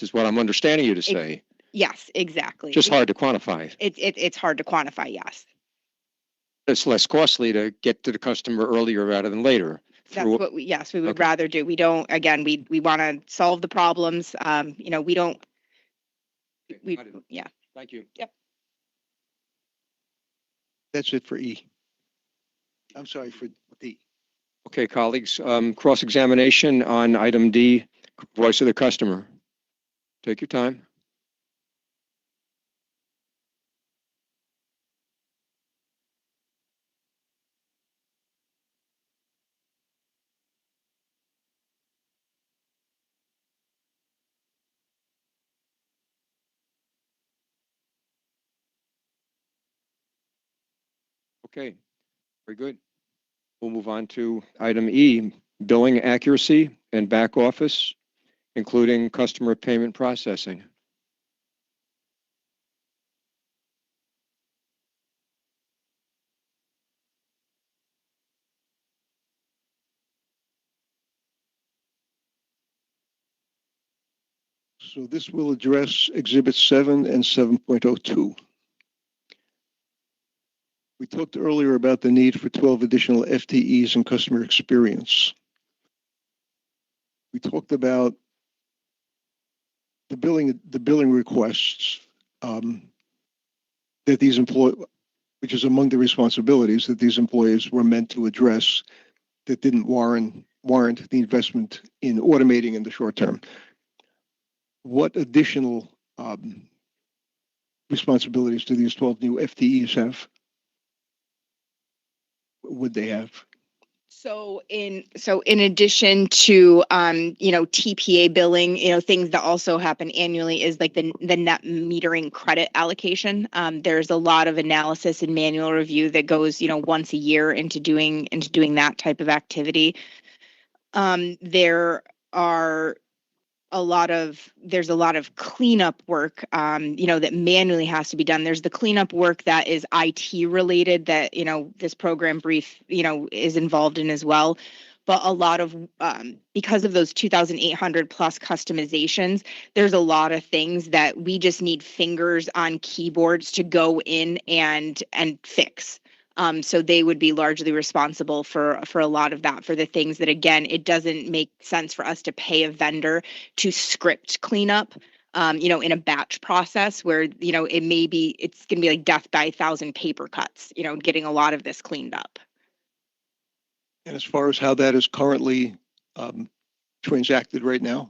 cost is what I'm understanding you to say. Yes, exactly. Just hard to quantify. It's hard to quantify, yes. It's less costly to get to the customer earlier rather than later. That's what we would rather do. We don't, again, we want to solve the problems. We don't, yeah. Thank you. Yep. That's it for E. I'm sorry, for D. Okay, colleagues, cross-examination on item D, voice of the customer. Take your time. Okay, very good. We'll move on to item E, billing accuracy and back office, including customer payment processing. So this will address Exhibit 7 and 7.02. We talked earlier about the need for 12 additional FTEs in customer experience. We talked about the billing requests that these employees, which is among the responsibilities that these employees were meant to address, that didn't warrant the investment in automating in the short term. What additional responsibilities do these 12 new FTEs have? Would they have? So in addition to TPA billing, things that also happen annually is like the net metering credit allocation. There's a lot of analysis and manual review that goes once a year into doing that type of activity. There's a lot of cleanup work, that manually has to be done. There's the cleanup work that is IT related that, this program brief, is involved in as well. But a lot of, because of those 2,800 plus customizations, there's a lot of things that we just need fingers on keyboards to go in and fix. So they would be largely responsible for a lot of that, for the things that, again, it doesn't make sense for us to pay a vendor to script cleanup, in a batch process where, it's going to be like death by 1,000 paper cuts, getting a lot of this cleaned up. And as far as how that is currently transacted right now?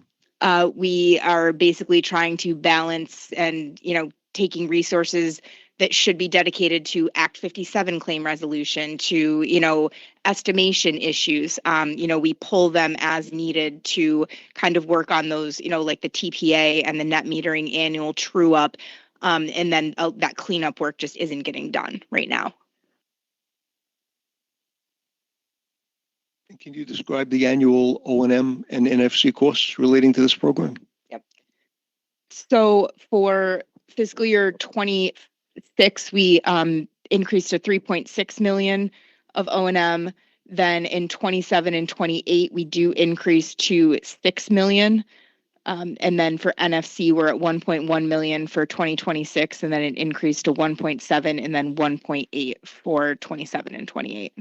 We are basically trying to balance and, taking resources that should be dedicated to Act 57 claim resolution, to, estimation issues. We pull them as needed to kind of work on those, like the TPA and the net metering annual true up. And then that cleanup work just isn't getting done right now. Can you describe the annual O&M and NFC costs relating to this program? Yep. So for fiscal year 26, we increased to 3.6 million of O&M. Then in 27 and 28, we do increase to 6 million. And then for NFC, we're at 1.1 million for 2026, and then it increased to 1.7 and then 1.8 for 27 and 28.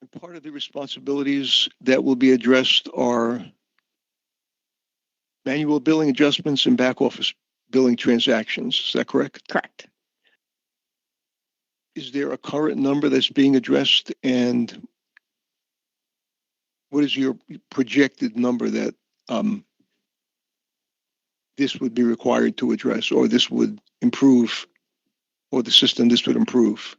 And part of the responsibilities that will be addressed are manual billing adjustments and back office billing transactions. Is that correct? Correct. Is there a current number that's being addressed, and what is your projected number that this would be required to address, or this would improve, or the system this would improve?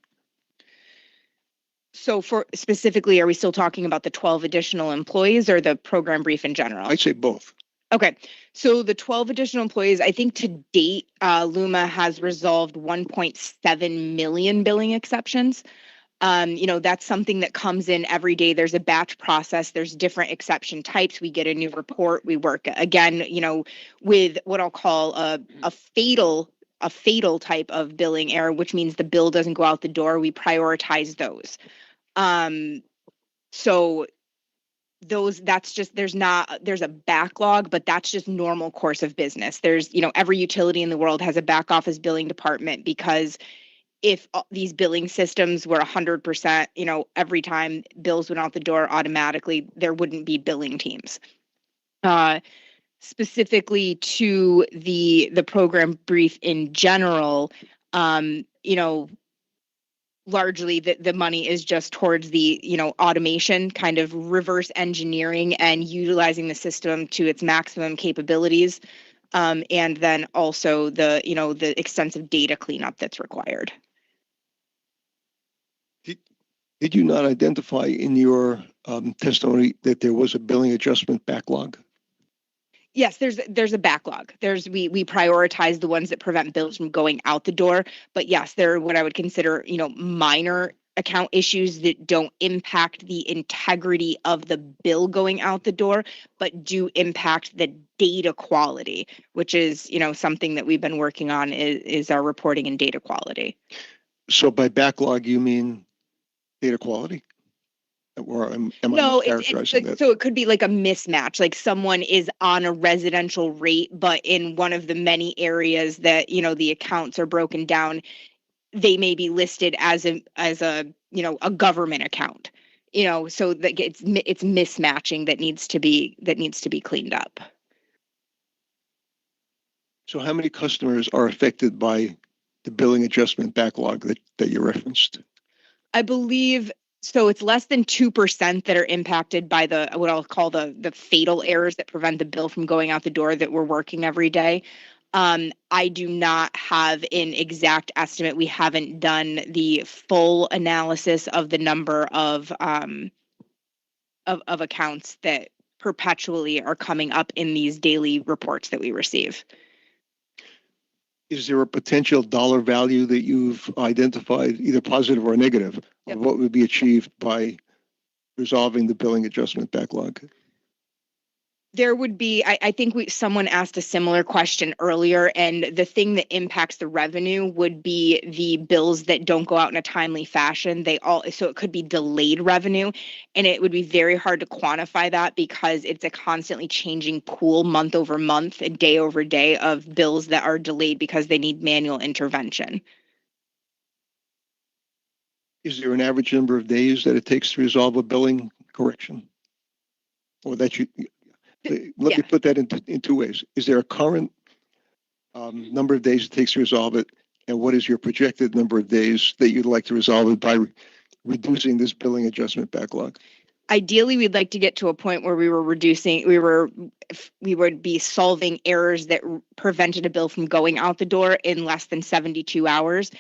So for specifically, are we still talking about the 12 additional employees or the program brief in general? I'd say both. Okay, so the 12 additional employees, I think to date, LUMA has resolved 1.7 million billing exceptions. That's something that comes in every day. There's a batch process. There's different exception types. We get a new report. We work again, with what I'll call a fatal type of billing error, which means the bill doesn't go out the door. We prioritize those. So there's a backlog, but that's just normal course of business. There's, every utility in the world has a back office billing department, because if these billing systems were 100%, every time bills went out the door automatically, there wouldn't be billing teams. Specifically to the program brief in general, largely the money is just towards the, automation, kind of reverse engineering and utilizing the system to its maximum capabilities. And then also the extensive data cleanup that's required. Did you not identify in your testimony that there was a billing adjustment backlog? Yes, there's a backlog. We prioritize the ones that prevent bills from going out the door. But yes, they're what I would consider, minor account issues that don't impact the integrity of the bill going out the door, but do impact the data quality, which is, something that we've been working on is our reporting and data quality. So by backlog, you mean data quality? Or am I mischaracterizing that? So it could be like a mismatch, like someone is on a residential rate, but in one of the many areas that, the accounts are broken down, they may be listed as a a government account, so that it's mismatching that needs to be cleaned up. So how many customers are affected by the billing adjustment backlog that you referenced? I believe so. It's less than 2% that are impacted by what I'll call the fatal errors that prevent the bill from going out the door that we're working every day. I do not have an exact estimate. We haven't done the full analysis of the number of accounts that perpetually are coming up in these daily reports that we receive. Is there a potential dollar value that you've identified, either positive or negative, of what would be achieved by resolving the billing adjustment backlog? There would be, I think someone asked a similar question earlier, and the thing that impacts the revenue would be the bills that don't go out in a timely fashion. So it could be delayed revenue, and it would be very hard to quantify that because it's a constantly changing pool month over month and day over day of bills that are delayed because they need manual intervention. Is there an average number of days that it takes to resolve a billing correction? Or that you... Let me put that in two ways. Is there a current number of days it takes to resolve it? And what is your projected number of days that you'd like to resolve it by reducing this billing adjustment backlog? Ideally, we'd like to get to a point where we would be solving errors that prevented a bill from going out the door in less than 72 hours.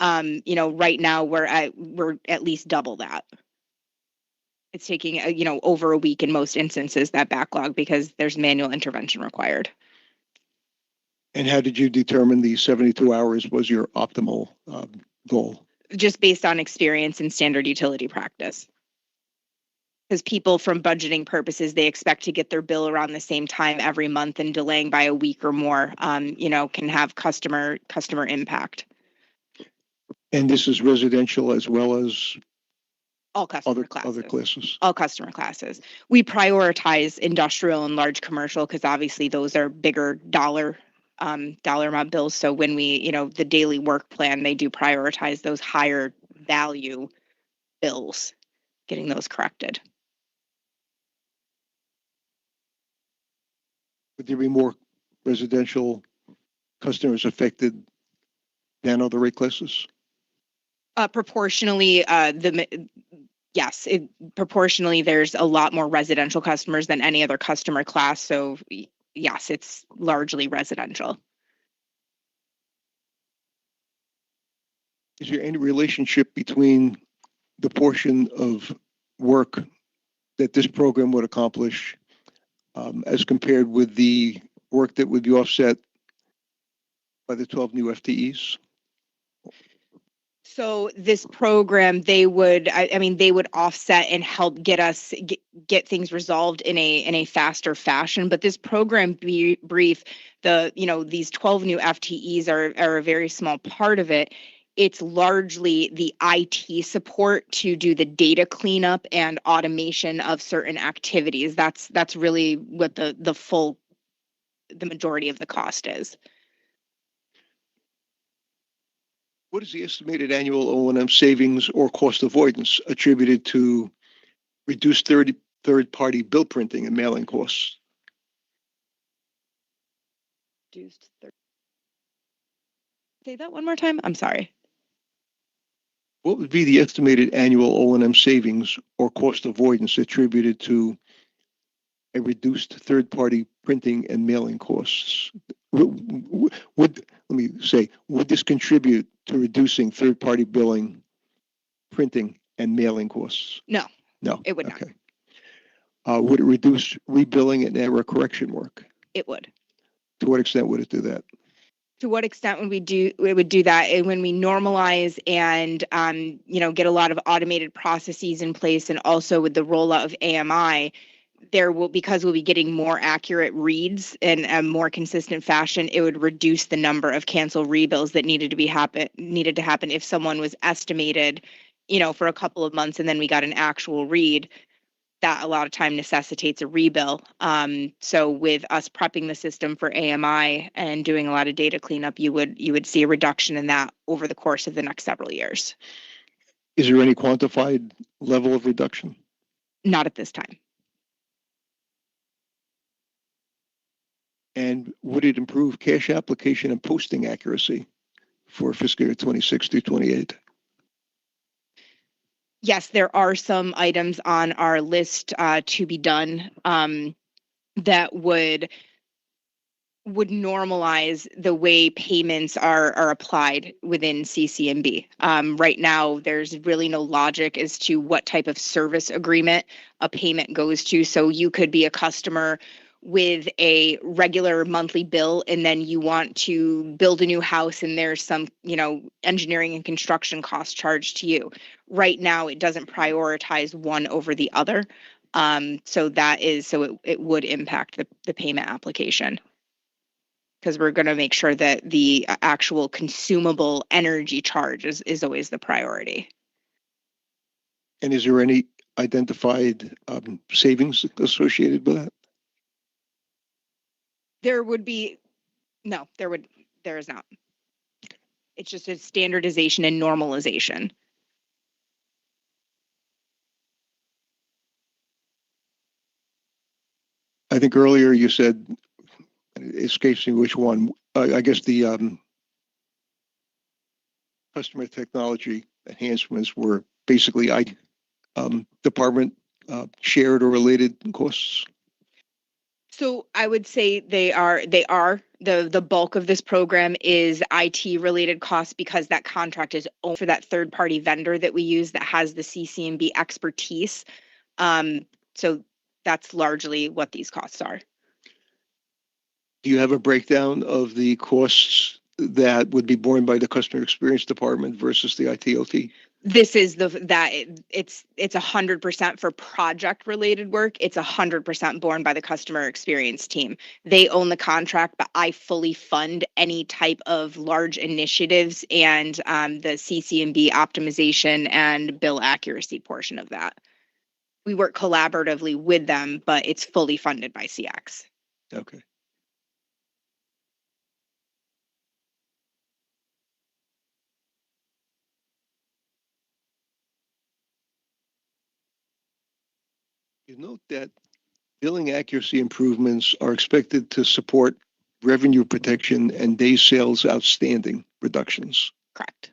Right now we're at least double that. It's taking, over a week in most instances, that backlog, because there's manual intervention required. And how did you determine the 72 hours was your optimal goal? Just based on experience and standard utility practice. Because people, from budgeting purposes, they expect to get their bill around the same time every month, and delaying by a week or more, can have customer impact. And this is residential as well as all customer other classes. All customer classes. We prioritize industrial and large commercial because obviously those are bigger dollar amount bills. So when we, the daily work plan, they do prioritize those higher value bills, getting those corrected. Would there be more residential customers affected than other rate classes? Proportionally, yes, proportionally, there's a lot more residential customers than any other customer class. So yes, it's largely residential. Is there any relationship between the portion of work that this program would accomplish as compared with the work that would be offset by the 12 new FTEs? So this program, they would offset and help get things resolved in a faster fashion. But this program brief, these 12 new FTEs are a very small part of it. it's largely the IT support to do the data cleanup and automation of certain activities. That's really what the majority of the cost is. What is the estimated annual O&M savings or cost avoidance attributed to reduced third-party bill printing and mailing costs? Say that one more time. I'm sorry. What would be the estimated annual O&M savings or cost avoidance attributed to a reduced third-party printing and mailing costs? Would this contribute to reducing third-party billing, printing, and mailing costs? No. No, it would not. Okay. Would it reduce rebilling and error correction work? It would. To what extent would it do that? To what extent would it would do that? When we normalize and get a lot of automated processes in place, and also with the rollout of AMI, because we'll be getting more accurate reads in a more consistent fashion, it would reduce the number of cancel rebills that needed to happen if someone was estimated, for a couple of months and then we got an actual read. That a lot of time necessitates a rebill. So with us prepping the system for AMI and doing a lot of data cleanup, you would see a reduction in that over the course of the next several years. Is there any quantified level of reduction? Not at this time. And would it improve cash application and posting accuracy for fiscal year 26 through 28? Yes, there are some items on our list to be done that would normalize the way payments are applied within CC&B. Right now, there's really no logic as to what type of service agreement a payment goes to. So you could be a customer with a regular monthly bill, and then you want to build a new house and there's some, engineering and construction cost charged to you. Right now, it doesn't prioritize one over the other. So it would impact the payment application, because we're going to make sure that the actual consumable energy charge is always the priority. And is there any identified savings associated with that? There is not. It's just a standardization and normalization. I think earlier you said, it escapes me which one, I guess the customer technology enhancements were basically department shared or related costs. So I would say they are the bulk of this program is IT related costs, because that contract is only for that third party vendor that we use that has the CC&B expertise. So that's largely what these costs are. Do you have a breakdown of the costs that would be borne by the customer experience department versus the IT/OT? This is it's 100% for project related work. It's 100% borne by the customer experience team. They own the contract, but I fully fund any type of large initiatives and the CC&B optimization and bill accuracy portion of that. We work collaboratively with them, but it's fully funded by CX. Okay. You note that billing accuracy improvements are expected to support revenue protection and days sales outstanding reductions. Correct.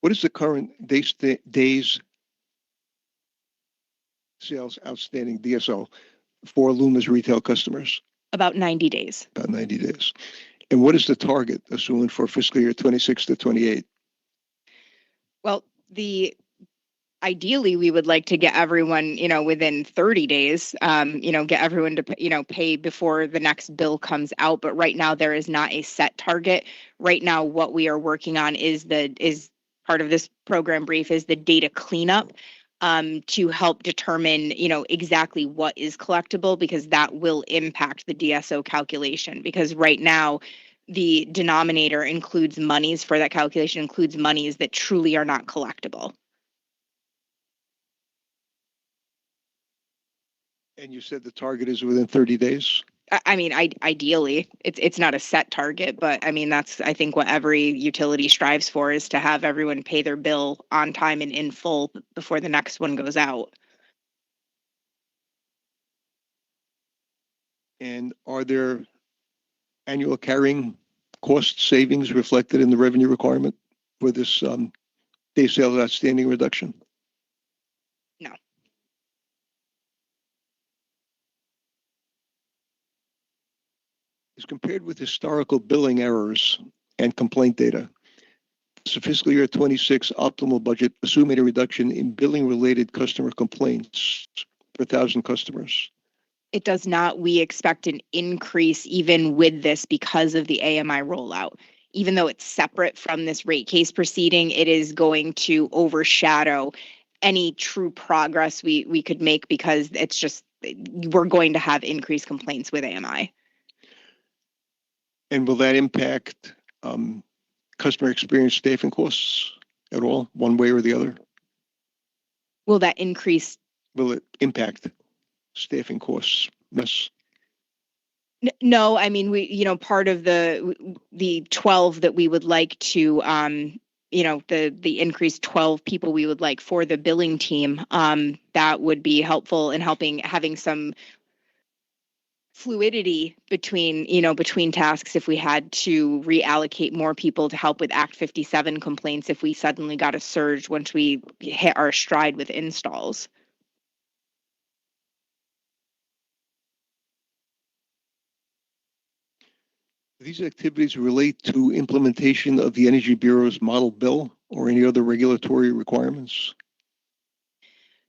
What is the current days sales outstanding, DSO, for Luma's retail customers? About 90 days. About 90 days. And what is the target assumed for fiscal year 26 to 28? Well, ideally, we would like to get everyone, within 30 days, get everyone to, pay before the next bill comes out. But right now, there is not a set target. Right now, what we are working on is part of this program brief is the data cleanup to help determine, exactly what is collectible, because that will impact the DSO calculation. Because right now, the denominator includes monies for that calculation, includes monies that truly are not collectible. And you said the target is within 30 days? I mean, ideally, it's not a set target, but I mean, that's, I think, what every utility strives for, is to have everyone pay their bill on time and in full before the next one goes out. And are there annual carrying cost savings reflected in the revenue requirement for this day sales outstanding reduction? No. As compared with historical billing errors and complaint data, the fiscal year 26 optimal budget assuming a reduction in billing related customer complaints per 1,000 customers. It does not. We expect an increase even with this because of the AMI rollout. Even though it's separate from this rate case proceeding, it is going to overshadow any true progress we could make, because it's just, we're going to have increased complaints with AMI. And will that impact customer experience staffing costs at all, one way or the other? Will that increase? Will it impact staffing costs? Yes. No, I mean, part of the 12 that we would like to, the increased 12 people we would like for the billing team, that would be helpful in having some fluidity between tasks if we had to reallocate more people to help with Act 57 complaints if we suddenly got a surge once we hit our stride with installs. These activities relate to implementation of the Energy Bureau's model bill or any other regulatory requirements?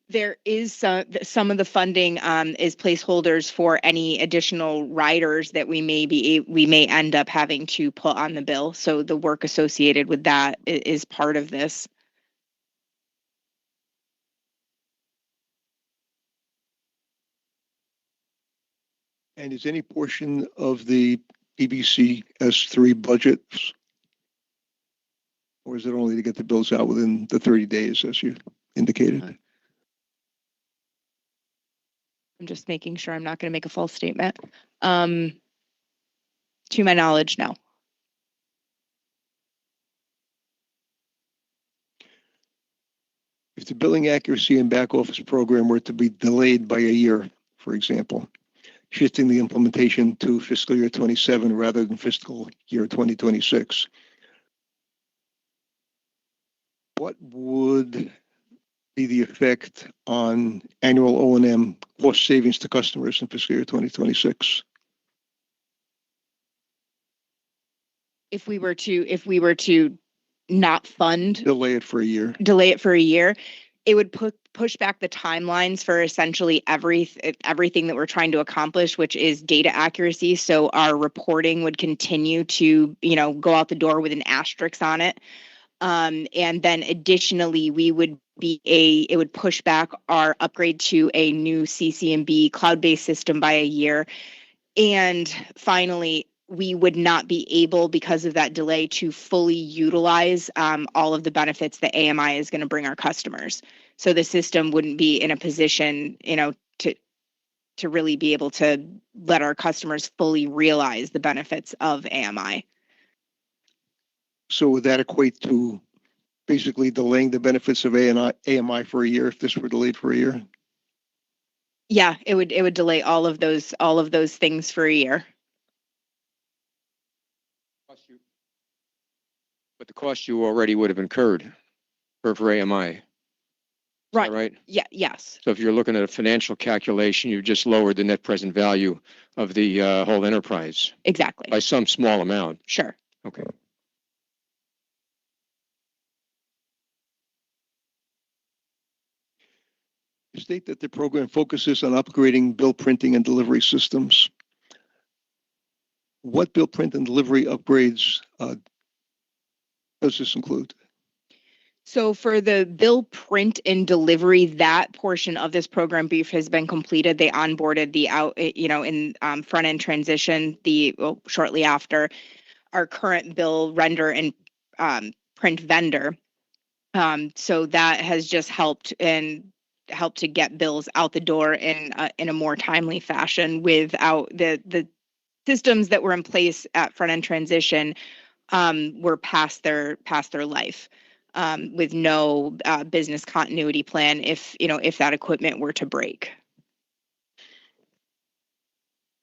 There is some of the funding is placeholders for any additional riders that we may end up having to put on the bill. So the work associated with that is part of this. And is any portion of the PBC S3 budget, or is it only to get the bills out within the 30 days, as you indicated? I'm just making sure I'm not going to make a false statement. To my knowledge, no. If the billing accuracy and back office program were to be delayed by a year, for example, shifting the implementation to fiscal year 27 rather than fiscal year 2026, what would be the effect on annual O&M cost savings to customers in fiscal year 2026? If we were to not fund, Delay it for a year. It would push back the timelines for essentially everything that we're trying to accomplish, which is data accuracy. So our reporting would continue to, go out the door with an asterisk on it. And then additionally, it would push back our upgrade to a new CCMB cloud-based system by a year. And finally, we would not be able, because of that delay, to fully utilize all of the benefits that AMI is going to bring our customers. So the system wouldn't be in a position, to really be able to let our customers fully realize the benefits of AMI. So would that equate to basically delaying the benefits of AMI for a year if this were delayed for a year? Yeah, it would delay all of those things for a year. But the cost you already would have incurred for AMI. Right. Right. Yeah. Yes. So if you're looking at a financial calculation, you just lowered the net present value of the whole enterprise. Exactly. By some small amount. Sure. Okay. You state that the program focuses on upgrading bill printing and delivery systems. What bill print and delivery upgrades does this include? So for the bill print and delivery, that portion of this program brief has been completed. They onboarded in front end transition shortly after. current bill render and print vendor. So that has just helped to get bills out the door in a more timely fashion without the systems that were in place at front end transition were past their life with no business continuity plan if that equipment were to break.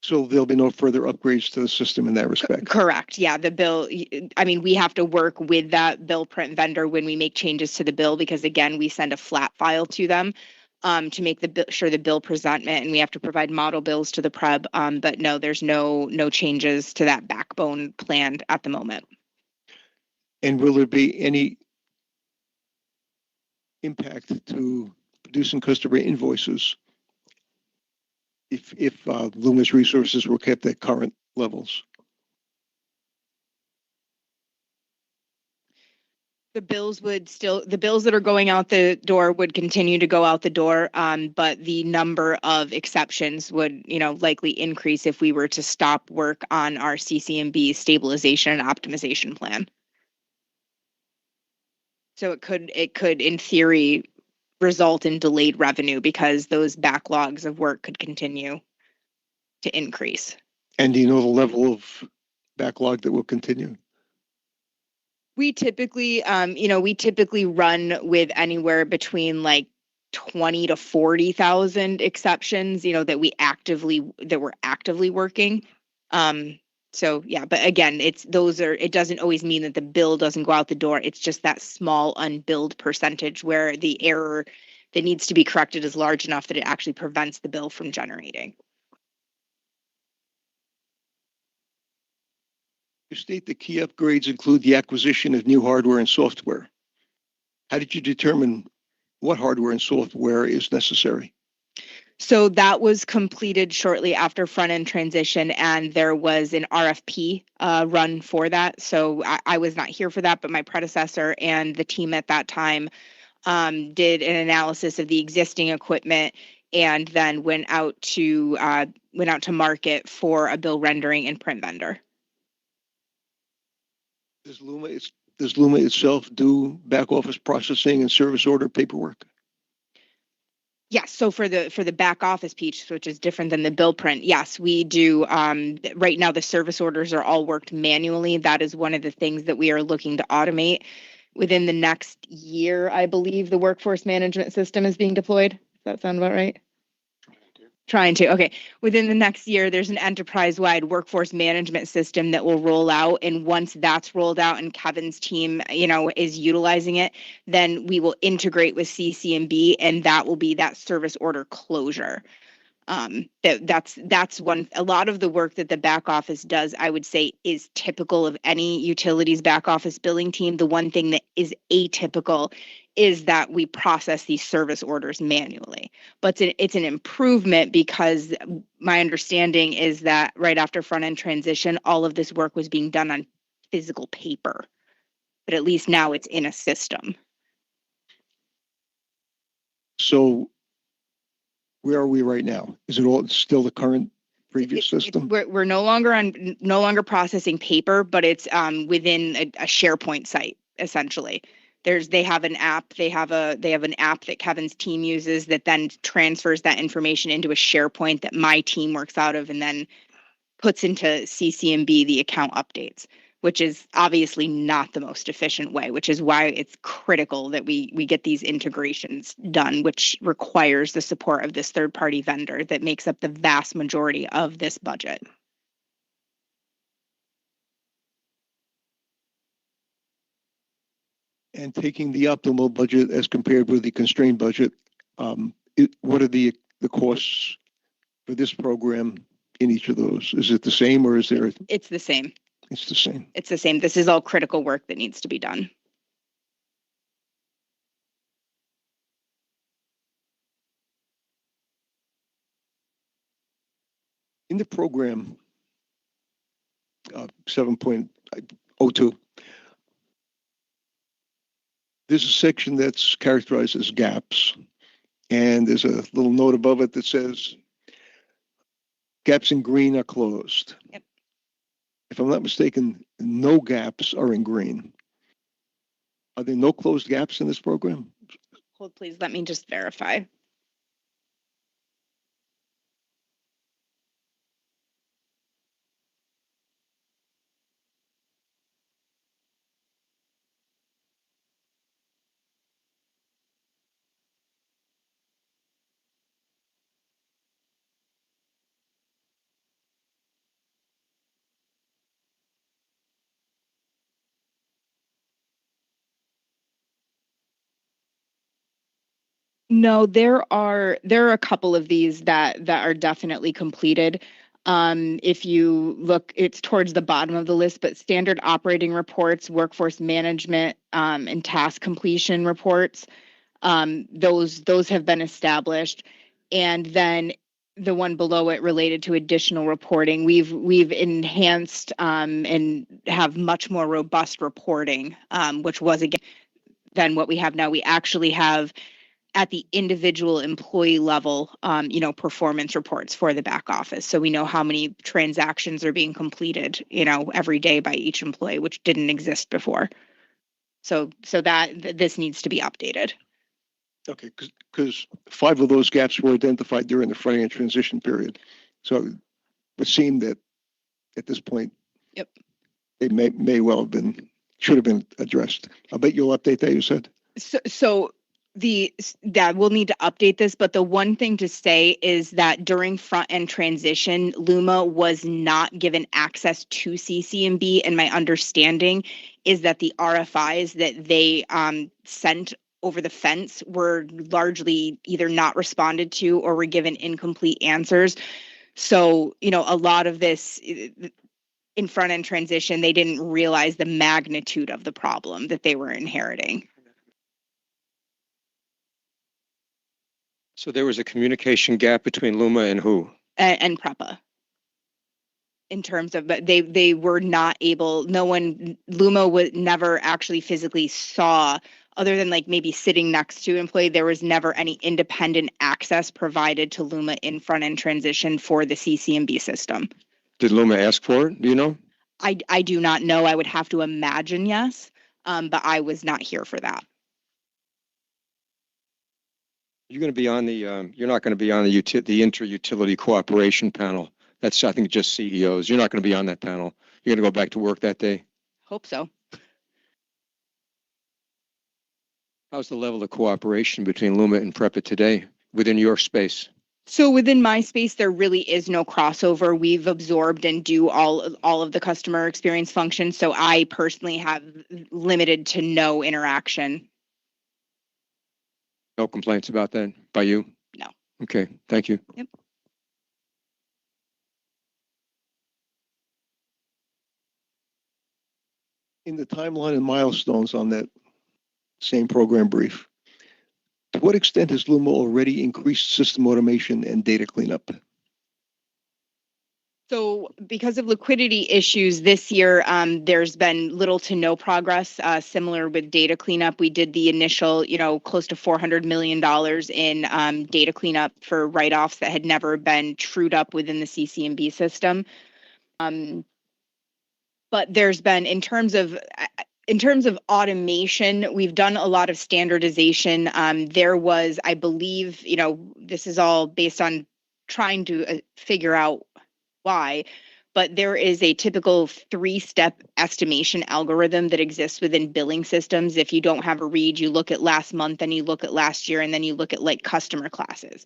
So there'll be no further upgrades to the system in that respect. Correct. Yeah, the bill, I mean, we have to work with that bill print vendor when we make changes to the bill because again, we send a flat file to them to make sure the bill presentment, and we have to provide model bills to the PREB. But no, there's no changes to that backbone planned at the moment. And will there be any impact to producing customer invoices if Luma's resources were kept at current levels? The bills that are going out the door would continue to go out the door, but the number of exceptions would, likely increase if we were to stop work on our CCMB stabilization and optimization plan. So it could, in theory, result in delayed revenue because those backlogs of work could continue to increase. And do you know the level of backlog that will continue? We typically, run with anywhere between like 20 to 40,000 exceptions, that we're actively working. So yeah, but again, it doesn't always mean that the bill doesn't go out the door. It's just that small unbilled percentage where the error that needs to be corrected is large enough that it actually prevents the bill from generating. You state the key upgrades include the acquisition of new hardware and software. How did you determine what hardware and software is necessary? So that was completed shortly after front end transition, and there was an RFP run for that. So I was not here for that, but my predecessor and the team at that time did an analysis of the existing equipment and then went out to market for a bill rendering and print vendor. Does Luma itself do back office processing and service order paperwork? Yes. So for the back office piece, which is different than the bill print, yes, we do. Right now, the service orders are all worked manually. That is one of the things that we are looking to automate within the next year. I believe the workforce management system is being deployed. Does that sound about right? Trying to. Okay. Within the next year, there's an enterprise-wide workforce management system that will roll out. And once that's rolled out and Kevin's team, is utilizing it, then we will integrate with CCMB, and that will be that service order closure. That's one. A lot of the work that the back office does, I would say, is typical of any utilities back office billing team. The one thing that is atypical is that we process these service orders manually. But it's an improvement because my understanding is that right after front end transition, all of this work was being done on physical paper. But at least now it's in a system. So where are we right now? Is it all still the current previous system? We're no longer processing paper, but it's within a SharePoint site essentially. They have an app that Kevin's team uses that then transfers that information into a SharePoint that my team works out of and then puts into CCMB the account updates, which is obviously not the most efficient way, which is why it's critical that we get these integrations done, which requires the support of this third-party vendor that makes up the vast majority of this budget. And taking the optimal budget as compared with the constrained budget, what are the costs for this program in each of those? Is it the same or is there? It's the same. It's the same. It's the same. This is all critical work that needs to be done. In the program 7.02, there's a section that's characterized as gaps, and there's a little note above it that says gaps in green are closed. Yep. if I'm not mistaken, no gaps are in green. Are there no closed gaps in this program? Hold, please. Let me just verify. No, there are a couple of these that are definitely completed. If you look, it's towards the bottom of the list, but standard operating reports, workforce management, and task completion reports, those have been established. And then the one below it related to additional reporting, we've enhanced and have much more robust reporting, which was again than what we have now. We actually have at the individual employee level, performance reports for the back office. So we know how many transactions are being completed, every day by each employee, which didn't exist before. So that this needs to be updated. Okay, because 5 of those gaps were identified during the front-end transition period. So it would seem that at this point, Yep, they may well have been, should have been addressed. I bet you'll update that, you said? So that we'll need to update this, but the one thing to say is that during front end transition, Luma was not given access to CCMB, and my understanding is that the RFIs that they sent over the fence were largely either not responded to or were given incomplete answers. So, a lot of this in front end transition, they didn't realize the magnitude of the problem that they were inheriting. So there was a communication gap between Luma and who? And PREPA. In terms of, but they were not able, Luma was never actually physically saw, other than like maybe sitting next to an employee, there was never any independent access provided to Luma in front end transition for the CCMB system. Did Luma ask for it? Do you know? I do not know. I would have to imagine yes, but I was not here for that. You're going to be on the, you're not going to be on the inter-utility cooperation panel. That's, I think, just CEOs. You're not going to be on that panel. You're going to go back to work that day. Hope so. How's the level of cooperation between Luma and PREPA today within your space? So within my space, there really is no crossover. We've absorbed and do all of the customer experience functions. So I personally have limited to no interaction. No complaints about that by you? No. Okay, thank you. Yep. In the timeline and milestones on that same program brief, to what extent has Luma already increased system automation and data cleanup? So because of liquidity issues this year, there's been little to no progress. Similar with data cleanup, we did the initial, close to $400 million in data cleanup for write-offs that had never been trued up within the CCMB system. But there's been, in terms of automation, we've done a lot of standardization. There was, I believe, this is all based on trying to figure out why, but there is a typical 3-step estimation algorithm that exists within billing systems. If you don't have a read, you look at last month, and you look at last year, and then you look at like customer classes.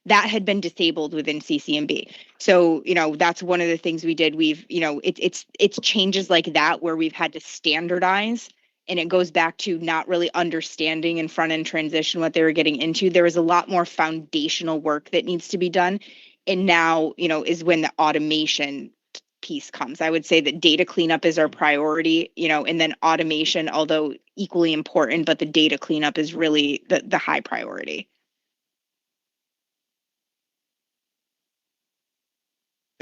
That had been disabled within CCMB. So, that's one of the things we did. We've, it's changes like that where we've had to standardize, and it goes back to not really understanding in front end transition what they were getting into. There is a lot more foundational work that needs to be done. And now, is when the automation piece comes. I would say that data cleanup is our priority, and then automation, although equally important, but the data cleanup is really the high priority.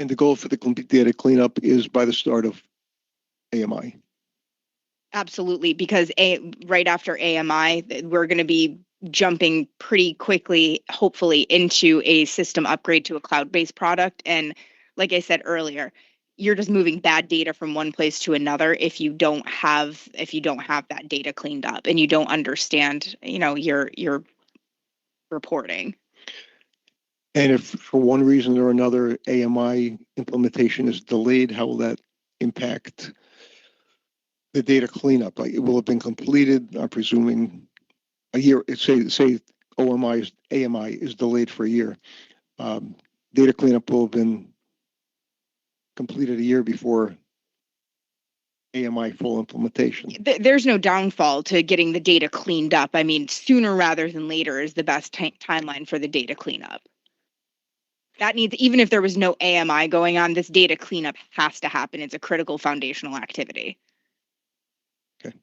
And the goal for the complete data cleanup is by the start of AMI. Absolutely, because right after AMI, we're going to be jumping pretty quickly, hopefully, into a system upgrade to a cloud-based product. And like I said earlier, you're just moving bad data from one place to another if you don't have that data cleaned up and you don't understand, your reporting. And if for one reason or another AMI implementation is delayed, how will that impact the data cleanup? Like, it will have been completed, I'm presuming, a year. Say AMI is delayed for a year. Data cleanup will have been completed a year before AMI full implementation. There's no downfall to getting the data cleaned up. I mean, sooner rather than later is the best timeline for the data cleanup. That needs, even if there was no AMI going on, this data cleanup has to happen. It's a critical foundational activity. Okay.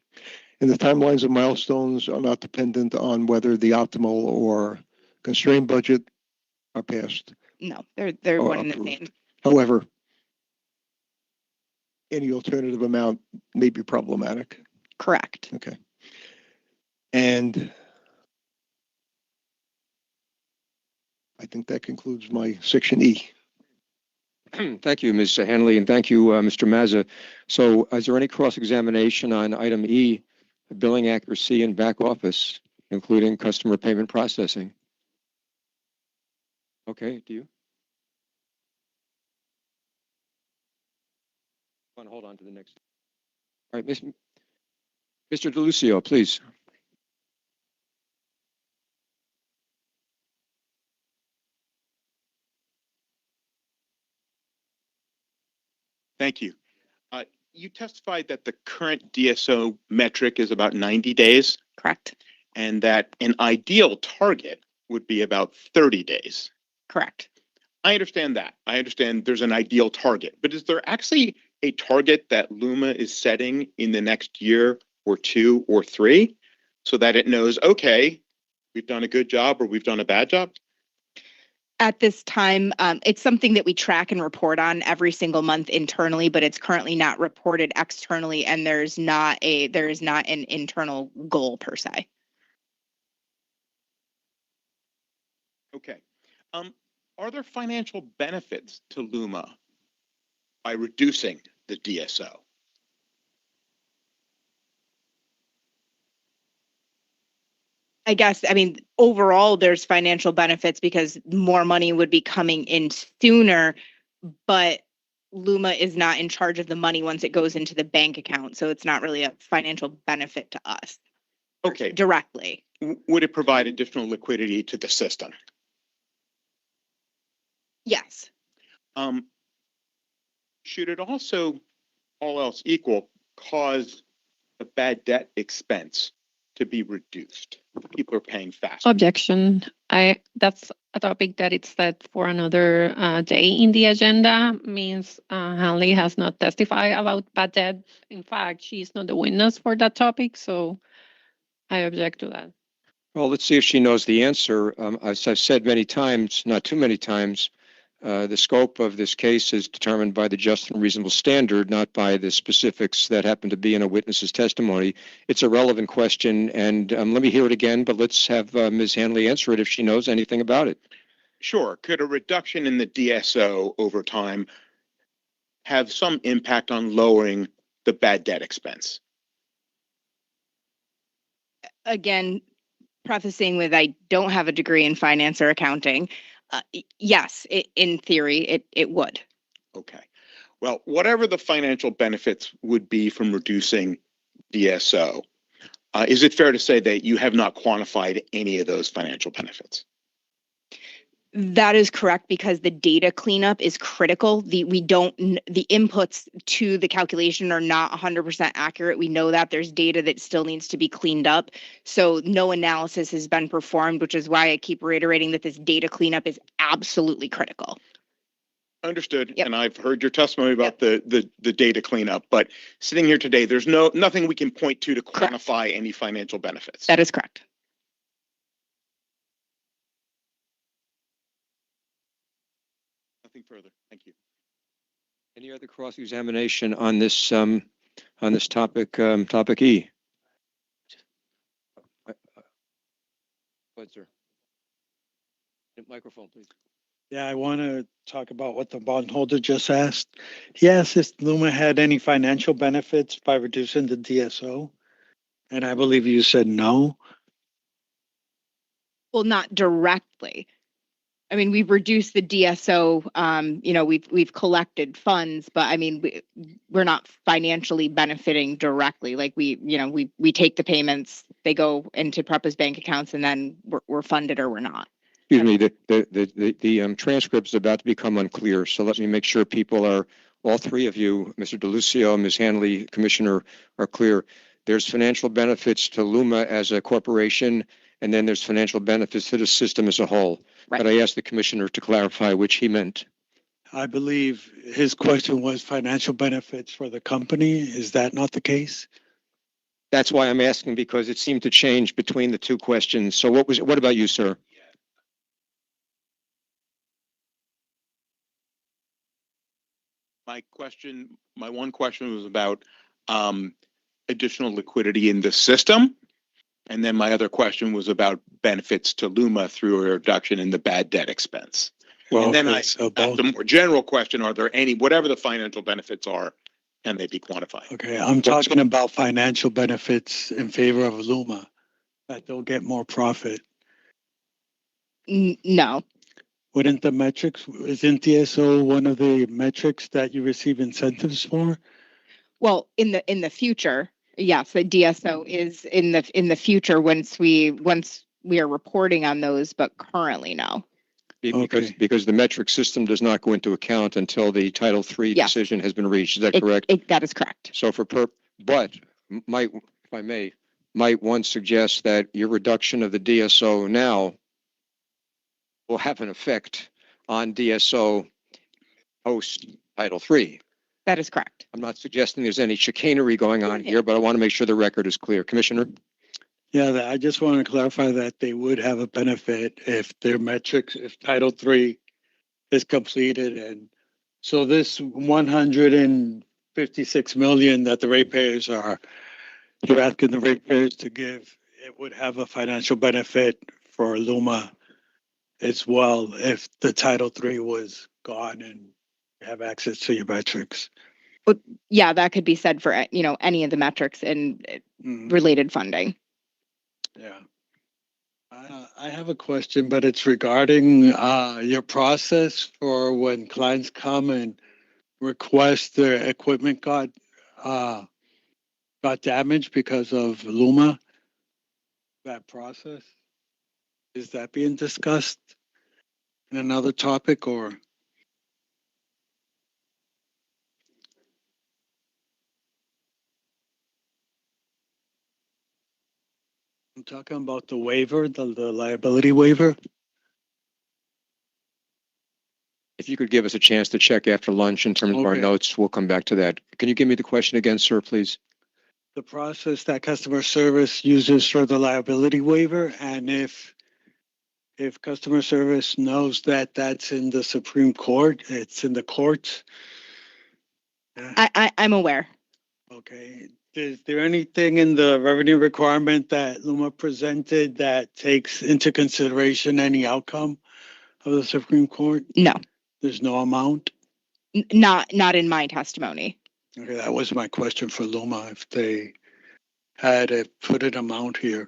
And the timelines of milestones are not dependent on whether the optimal or constrained budget are passed. No, they're or one and the approved. same. However, any alternative amount may be problematic. Correct. Okay. And I think that concludes my section E. Thank you, Ms. Hanley, and thank you, Mr. Mazza. So is there any cross-examination on item E, billing accuracy in back office, including customer payment processing? Okay, do you? Hold on to the next. All right, Mr. DeLucio, please. Thank you. You testified that the current DSO metric is about 90 days. Correct. And that an ideal target would be about 30 days. Correct. I understand that. I understand there's an ideal target, but is there actually a target that Luma is setting in the next year or 2 or 3 so that it knows, okay, we've done a good job or we've done a bad job? At this time, it's something that we track and report on every single month internally, but it's currently not reported externally, and there is not an internal goal per se. Okay. Are there financial benefits to Luma by reducing the DSO? I guess, I mean, overall, there's financial benefits because more money would be coming in sooner, but Luma is not in charge of the money once it goes into the bank account. So it's not really a financial benefit to us. Okay. Directly. Would it provide additional liquidity to the system? Yes. Should it also, all else equal, cause a bad debt expense to be reduced? People are paying faster. Objection. That's a topic that it's set for another day in the agenda. Means Hanley has not testified about bad debt. In fact, she's not the witness for that topic, so I object to that. Well, let's see if she knows the answer. As I've said many times, not too many times, the scope of this case is determined by the just and reasonable standard, not by the specifics that happen to be in a witness's testimony. It's a relevant question, and let me hear it again, but let's have Ms. Hanley answer it if she knows anything about it. Sure. Could a reduction in the DSO over time have some impact on lowering the bad debt expense? Again, prefacing with I don't have a degree in finance or accounting. Yes, in theory, it would. Okay. Well, whatever the financial benefits would be from reducing DSO, is it fair to say that you have not quantified any of those financial benefits? That is correct because the data cleanup is critical. The inputs to the calculation are not 100% accurate. We know that there's data that still needs to be cleaned up. So no analysis has been performed, which is why I keep reiterating that this data cleanup is absolutely critical. Understood. Yep. And I've heard your testimony about the data cleanup, but sitting here today, there's nothing we can point to quantify any financial benefits. That is correct. Nothing further. Thank you. Any other cross-examination on this topic, topic E? Go ahead, sir. Microphone, please. Yeah, I want to talk about what the bondholder just asked. He asked if Luma had any financial benefits by reducing the DSO, and I believe you said no. Well, not directly. I mean, we've reduced the DSO. We've collected funds, but I mean, we're not financially benefiting directly. Like we take the payments, they go into PREPA's bank accounts, and then we're funded or we're not. Excuse me, the transcript is about to become unclear, so let me make sure people are, all three of you, Mr. DeLucio, Ms. Hanley, Commissioner, are clear. There's financial benefits to Luma as a corporation, and then there's financial benefits to the system as a whole. Right. But I asked the Commissioner to clarify which he meant. I believe his question was financial benefits for the company. Is that not the case? That's why I'm asking, because it seemed to change between the two questions. So what about you, sir? My one question was about additional liquidity in the system. And then my other question was about benefits to Luma through a reduction in the bad debt expense. Well, and then okay, I so asked both. a more general question, are there any, whatever the financial benefits are, can they be quantified? Okay, I'm talking about financial benefits in favor of Luma, that they'll get more profit. No. Wouldn't the metrics, isn't DSO one of the metrics that you receive incentives for? Well, in the future, yes, the DSO is in the future once we are reporting on those, but currently no. Because the metric system does not go into account until the Title III Yes. decision has been reached. Is that correct? That is correct. So but might, if I may, might one suggest that your reduction of the DSO now will have an effect on DSO post Title III? That is correct. I'm not suggesting there's any chicanery going on here, but I want to make sure the record is clear. Commissioner? Yeah, I just want to clarify that they would have a benefit if their metrics, if Title III is completed. And so this 156 million that the ratepayers are, you're asking the ratepayers to give, it would have a financial benefit for Luma as well if the Title III was gone and you have access to your metrics. Yeah, that could be said for any of the metrics and related funding. Yeah. I have a question, but it's regarding your process for when clients come and request their equipment got damaged because of Luma. That process, is that being discussed in another topic, or? I'm talking about the waiver, the liability waiver. If you could give us a chance to check after lunch in terms of our Okay. notes, we'll come back to that. Can you give me the question again, sir, please? The process that customer service uses for the liability waiver, and if customer service knows that that's in the Supreme Court, it's in the courts. I'm aware. Okay. Is there anything in the revenue requirement that Luma presented that takes into consideration any outcome of the Supreme Court? No. There's no amount? Not in my testimony. Okay, that was my question for Luma, if they had put an amount here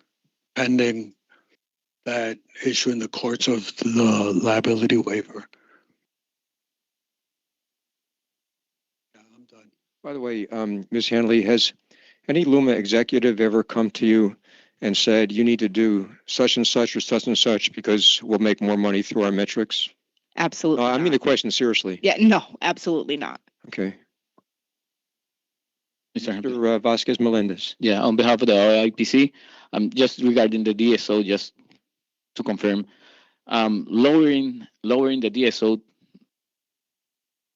pending that issue in the courts of the liability waiver. Yeah, I'm done. By the way, Ms. Hanley, has any Luma executive ever come to you and said, you need to do such and such or such and such because we'll make more money through our metrics? Absolutely. I mean not. the question seriously. Yeah, no, absolutely not. Okay. Mr. Vasquez Melendez. Yeah, on behalf of the IPC, just regarding the DSO, just to confirm, lowering the DSO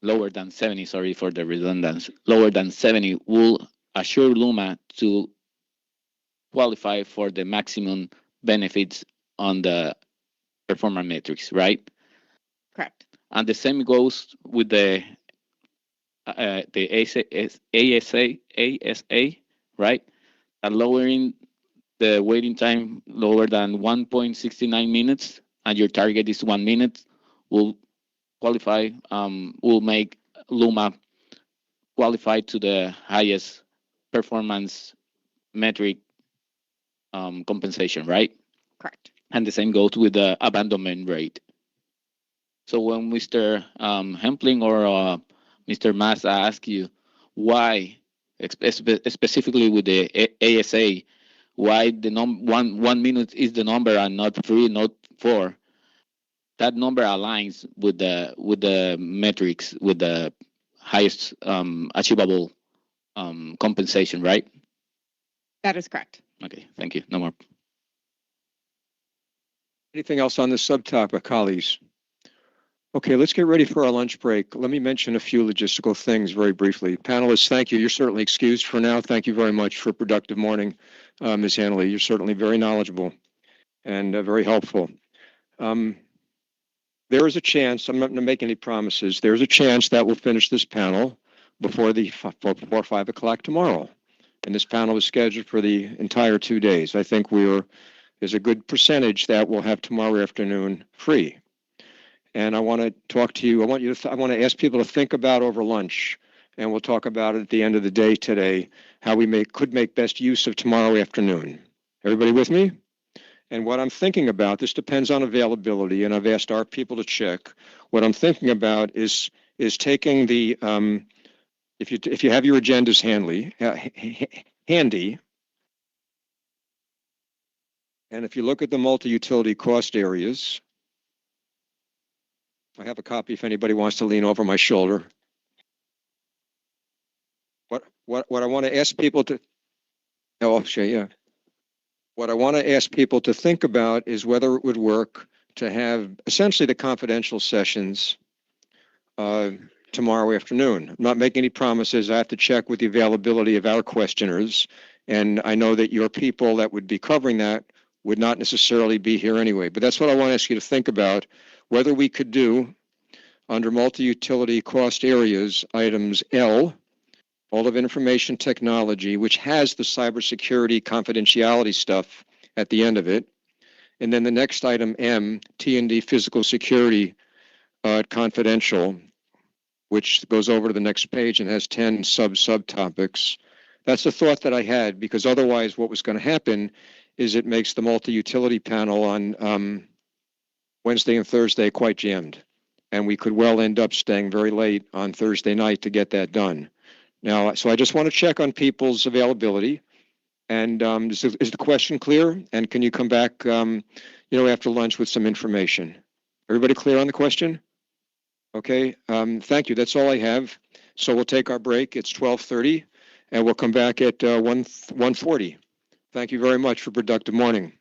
lower than 70, sorry for the redundancy, lower than 70 will assure Luma to qualify for the maximum benefits on the performance metrics, right? Correct. And the same goes with the ASA, right? And lowering the waiting time lower than 1.69 minutes, and your target is 1 minute, will qualify, will make Luma qualify to the highest performance metric compensation, right? Correct. And the same goes with the abandonment rate. So when Mr. Hempling or Mr. Massa ask you why, specifically with the ASA, why the 1 minute is the number and not 3, not 4, that number aligns with the metrics, with the highest achievable compensation, right? That is correct. Okay, thank you. No more. Anything else on this subtopic, colleagues? Okay, let's get ready for our lunch break. Let me mention a few logistical things very briefly. Panelists, thank you. You're certainly excused for now. Thank you very much for a productive morning, Ms. Hanley. You're certainly very knowledgeable and very helpful. There is a chance, I'm not going to make any promises, there's a chance that we'll finish this panel before 5 o'clock tomorrow. And this panel is scheduled for the entire 2 days. I think there's a good percentage that we'll have tomorrow afternoon free. And I want to talk to you, I want to ask people to think about over lunch, and we'll talk about it at the end of the day today, how we could make best use of tomorrow afternoon. Everybody with me? And what I'm thinking about, this depends on availability, and I've asked our people to check. What I'm thinking about is taking the, if you have your agendas handy, and if you look at the multi-utility cost areas, I have a copy if anybody wants to lean over my shoulder. What I want to ask people to, What I want to ask people to think about is whether it would work to have essentially the confidential sessions tomorrow afternoon. I'm not making any promises. I have to check with the availability of our questioners. And I know that your people that would be covering that would not necessarily be here anyway. But that's what I want to ask you to think about, whether we could do under multi-utility cost areas, items L, all of information technology, which has the cybersecurity confidentiality stuff at the end of it. And then the next item, M, T&D physical security confidential, which goes over to the next page and has 10 subtopics. That's the thought that I had, because otherwise what was going to happen is it makes the multi-utility panel on Wednesday and Thursday quite jammed. And we could well end up staying very late on Thursday night to get that done. Now, so I just want to check on people's availability. And is the question clear? And can you come back, after lunch with some information? Everybody clear on the question? Okay, thank you. That's all I have. So we'll take our break. It's 12:30, and we'll come back at 1:40. Thank you very much for a productive morning.